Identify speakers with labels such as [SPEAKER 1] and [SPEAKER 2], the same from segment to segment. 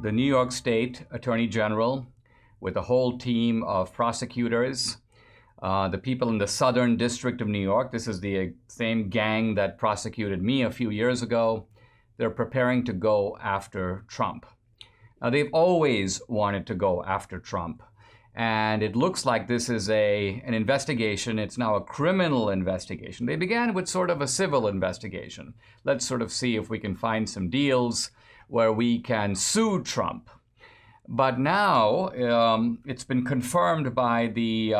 [SPEAKER 1] the New York State Attorney General with a whole team of prosecutors, the people in the Southern District of New York. This is the same gang that prosecuted me a few years ago. They're preparing to go after Trump. Now, they've always wanted to go after Trump. And it looks like this is an investigation. It's now a criminal investigation. They began with sort of a civil investigation. Let's sort of see if we can find some deals where we can sue Trump. But now it's been confirmed by the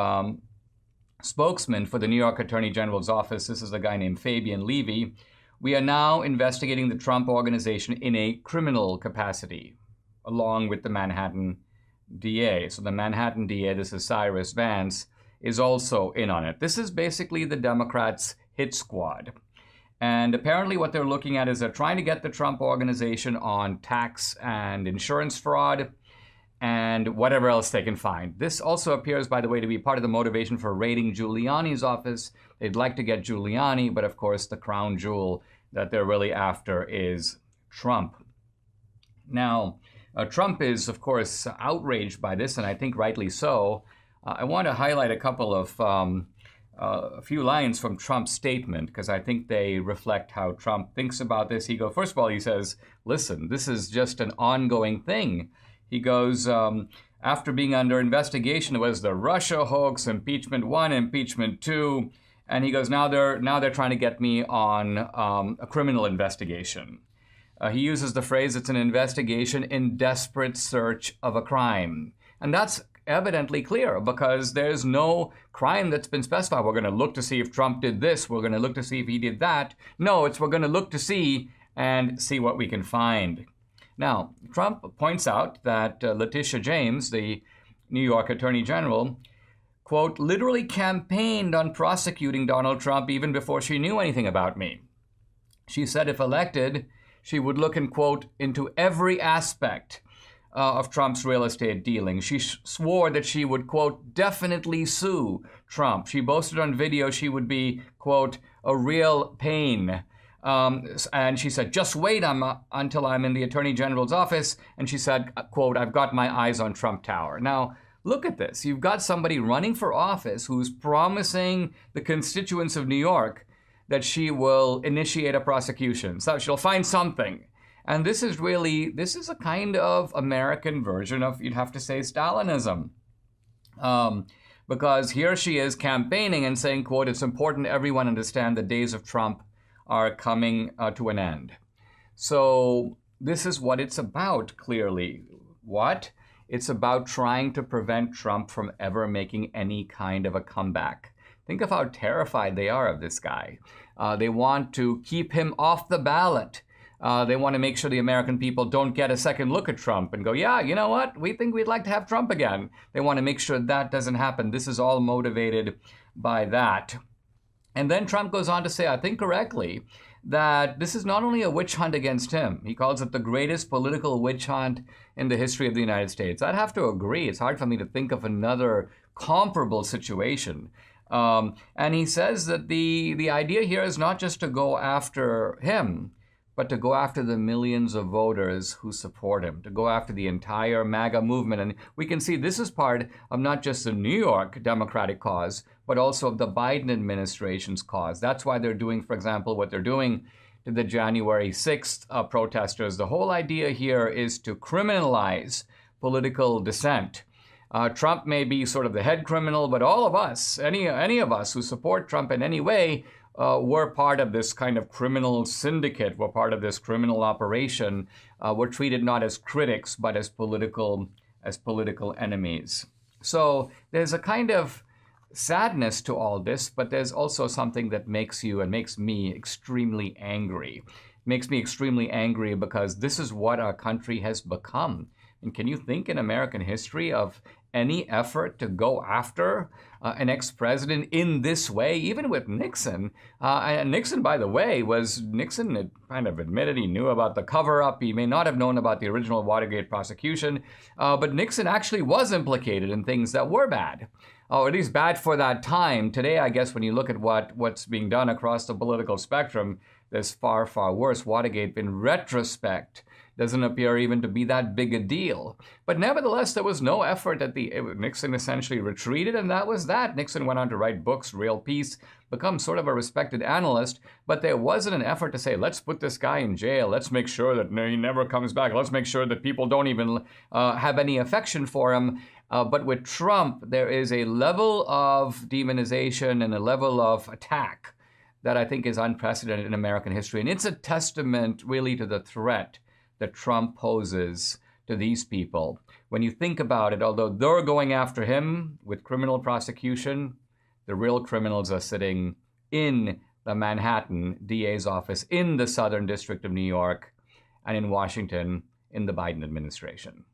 [SPEAKER 1] spokesman for the New York Attorney General's office. This is a guy named Fabian Levy. We are now investigating the Trump organization in a criminal capacity, along with the Manhattan DA. So the Manhattan DA, this is Cyrus Vance, is also in on it. This is basically the Democrats' hit squad. And apparently what they're looking at is they're trying to get the Trump organization on tax and insurance fraud and whatever else they can find. This also appears, by the way, to be part of the motivation for raiding Giuliani's office. They'd like to get Giuliani, but of course the crown jewel that they're really after is Trump. Now, Trump is, of course, outraged by this, and I think rightly so. I want to highlight a couple of, a few lines from Trump's statement, because I think they reflect how Trump thinks about this. First of all, he says, listen, this is just an ongoing thing. He goes, after being under investigation, it was the Russia hoax, impeachment 1, impeachment 2, and he goes, now they're trying to get me on a criminal investigation. He uses the phrase, it's an investigation in desperate search of a crime. And that's evidently clear because there's no crime that's been specified. We're going to look to see if Trump did this. We're going to look to see if he did that. No, we're going to look to see and see what we can find. Now, Trump points out that Letitia James, the New York Attorney General, quote, literally campaigned on prosecuting Donald Trump even before she knew anything about me. She said if elected, she would look and, quote, into every aspect of Trump's real estate dealing. She swore that she would, quote, definitely sue Trump. She boasted on video she would be, quote, a real pain. And she said, just wait until I'm in the Attorney General's office. And she said, quote, I've got my eyes on Trump Tower. Now, look at this. You've got somebody running for office who's promising the constituents of New York that she will initiate a prosecution. So she'll find something. And this is a kind of American version of, you'd have to say, Stalinism. Because here she is campaigning and saying, quote, it's important everyone understand the days of Trump are coming to an end. So this is what it's about, clearly. What? It's about trying to prevent Trump from ever making any kind of a comeback. Think of how terrified they are of this guy. They want to keep him off the ballot. They want to make sure the American people don't get a second look at Trump and go, yeah, you know what? We think we'd like to have Trump again. They want to make sure that doesn't happen. This is all motivated by that. And then Trump goes on to say, I think correctly, that this is not only a witch hunt against him. He calls it the greatest political witch hunt in the history of the United States. I'd have to agree. It's hard for me to think of another comparable situation. And he says that the idea here is not just to go after him, but to go after the millions of voters who support him, to go after the entire MAGA movement. And we can see this is part of not just the New York Democratic cause, but also of the Biden administration's cause. That's why they're doing, for example, what they're doing to the January 6th protesters. The whole idea here is to criminalize political dissent. Trump may be sort of the head criminal, but all of us, any of us who support Trump in any way, we're part of this kind of criminal syndicate. We're part of this criminal operation. We're treated not as critics, but as political enemies. So there's a kind of sadness to all this, but there's also something that makes you and makes me extremely angry. It makes me extremely angry because this is what our country has become. And can you think in American history of any effort to go after an ex-president in this way, even with Nixon? And Nixon, by the way, Nixon had kind of admitted he knew about the cover-up. He may not have known about the original Watergate prosecution, but Nixon actually was implicated in things that were bad, or at least bad for that time. Today, I guess when you look at what's being done across the political spectrum, there's far, far worse. Watergate, in retrospect, doesn't appear even to be that big a deal. But nevertheless, there was no effort Nixon essentially retreated, and that was that. Nixon went on to write books, Real Peace, become sort of a respected analyst, but there wasn't an effort to say, let's put this guy in jail, let's make sure that he never comes back, let's make sure that people don't even have any affection for him. But with Trump, there is a level of demonization and a level of attack that I think is unprecedented in American history. And it's a testament really to the threat that Trump poses to these people. When you think about it, although they're going after him with criminal prosecution, the real criminals are sitting in the Manhattan DA's office, in the Southern District of New York, and in Washington, in the Biden administration.